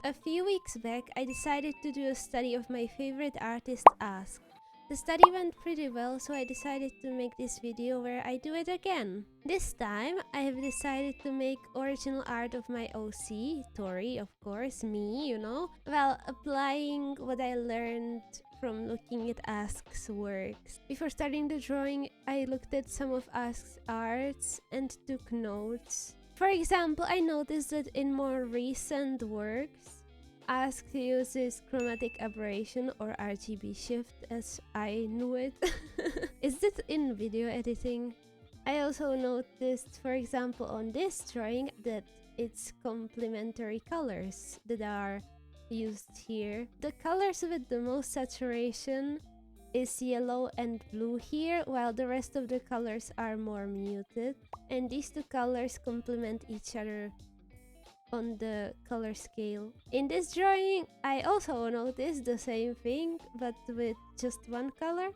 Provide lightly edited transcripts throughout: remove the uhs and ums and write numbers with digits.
A few weeks back, I decided to do a study of my favorite artist Ask. The study went pretty well, so I decided to make this video where I do it again. This time, I have decided to make original art of my OC, Tori, of course, me, you know, while applying what I learned from looking at Ask's works. Before starting the drawing, I looked at some of Ask's arts and took notes. For example, I noticed that in more recent works, Ask uses Chromatic Aberration or RGB shift as I knew it. Is it in video editing? I also noticed, for example, on this drawing that it's complementary colors that are used here. The colors with the most saturation is yellow and blue here, while the rest of the colors are more muted. And these two colors complement each other on the color scale. In this drawing, I also noticed the same thing, but with just one color,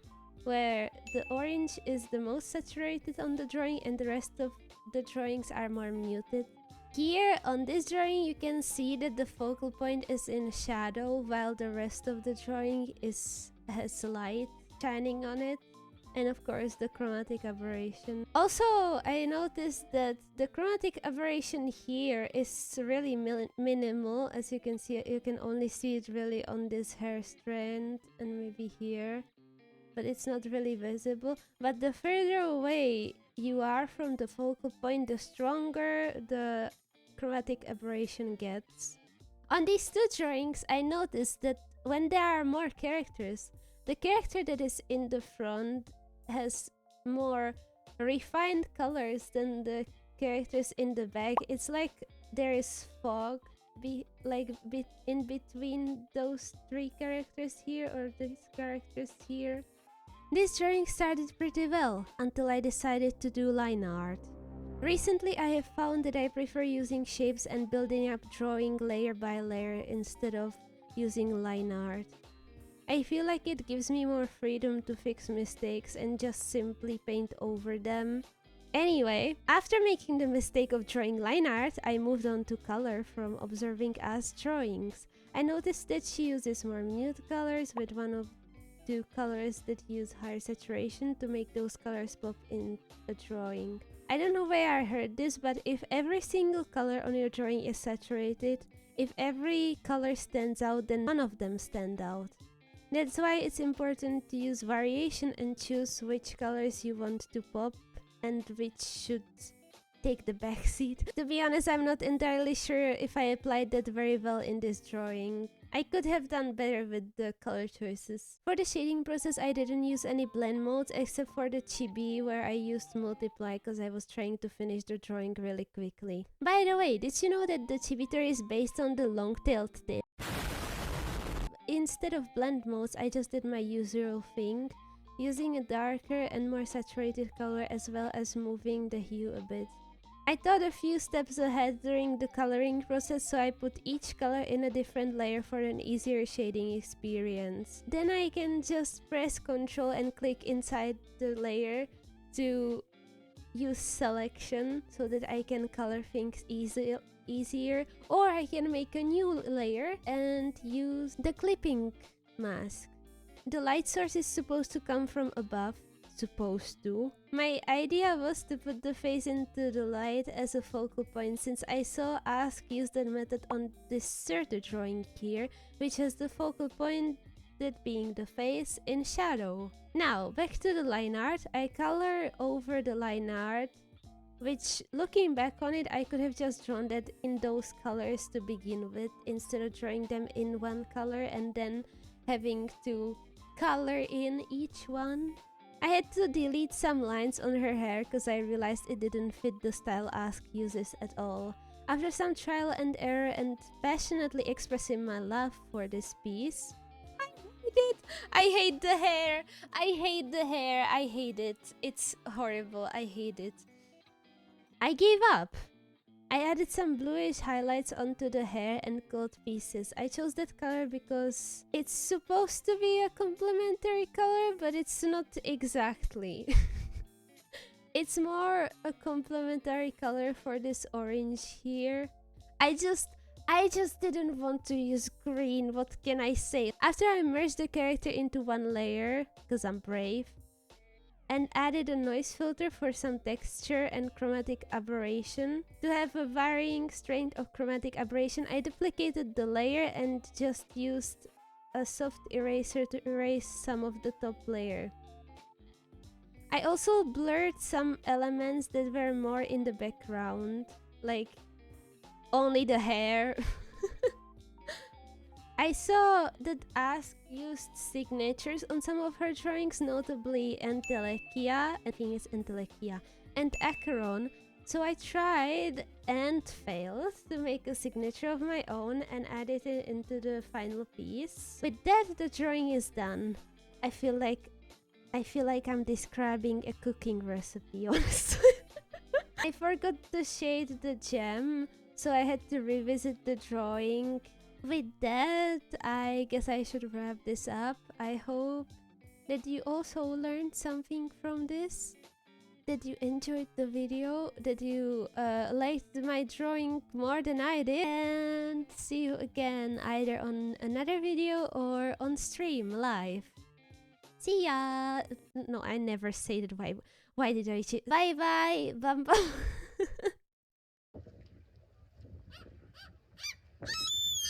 where the orange is the most saturated on the drawing and the rest of the drawings are more muted. Here on this drawing, you can see that the focal point is in shadow, while the rest of the drawing has light shining on it. And of course the chromatic aberration. Also, I noticed that the chromatic aberration here is really minimal. As you can see, you can only see it really on this hair strand and maybe here, but it's not really visible. But the further away you are from the focal point, the stronger the chromatic aberration gets. On these two drawings, I noticed that when there are more characters, the character that is in the front has more refined colors than the characters in the back. It's like there is fog in between those three characters here or these characters here. This drawing started pretty well until I decided to do line art. Recently, I have found that I prefer using shapes and building up drawing layer by layer instead of using line art. I feel like it gives me more freedom to fix mistakes and just simply paint over them. Anyway, after making the mistake of drawing line art, I moved on to color from observing Ask's drawings. I noticed that she uses more muted colors, with one of two colors that use higher saturation to make those colors pop in a drawing. I don't know where I heard this, but if every single color on your drawing is saturated, if every color stands out, then none of them stand out. That's why it's important to use variation and choose which colors you want to pop and which should take the backseat. To be honest, I'm not entirely sure if I applied that very well in this drawing. I could have done better with the color choices. For the shading process, I didn't use any blend modes except for the chibi, where I used multiply because I was trying to finish the drawing really quickly. By the way, did you know that the chibi is based on the long-tailed tail? Instead of blend modes, I just did my usual thing, using a darker and more saturated color as well as moving the hue a bit. I thought a few steps ahead during the coloring process, so I put each color in a different layer for an easier shading experience. Then I can just press Ctrl and click inside the layer to use selection so that I can color things easier, or I can make a new layer and use the clipping mask. The light source is supposed to come from above. My idea was to put the face into the light as a focal point, since I saw Ask use that method on this certain drawing here, which has the focal point, that being the face, in shadow. Now, back to the line art. I color over the line art, which, looking back on it, I could have just drawn that in those colors to begin with, instead of drawing them in one color and then having to color in each one. I had to delete some lines on her hair because I realized it didn't fit the style Ask uses at all. After some trial and error and passionately expressing my love for this piece, I hate it! I hate the hair! I hate the hair! I hate it! It's horrible, I hate it. I gave up! I added some bluish highlights onto the hair and gold pieces. I chose that color because it's supposed to be a complementary color, but it's not exactly. It's more a complementary color for this orange here. I just I just didn't want to use green, what can I say? After I merged the character into one layer, because I'm brave, and added a noise filter for some texture and chromatic aberration. To have a varying strength of chromatic aberration, I duplicated the layer and just used a soft eraser to erase some of the top layer. I also blurred some elements that were more in the background, like only the hair. I saw that Ask used signatures on some of her drawings, notably Entelekia, I think it's Entelekia, and Acheron. So I tried and failed to make a signature of my own and added it into the final piece. With that, the drawing is done. I feel like I'm describing a cooking recipe, honestly. I forgot to shade the gem, so I had to revisit the drawing. With that, I guess I should wrap this up. I hope that you also learned something from this. That you enjoyed the video, that you liked my drawing more than I did. And see you again either on another video or on stream live. See ya! No, I never say that. Why did I say? Bye bye! Bam bam!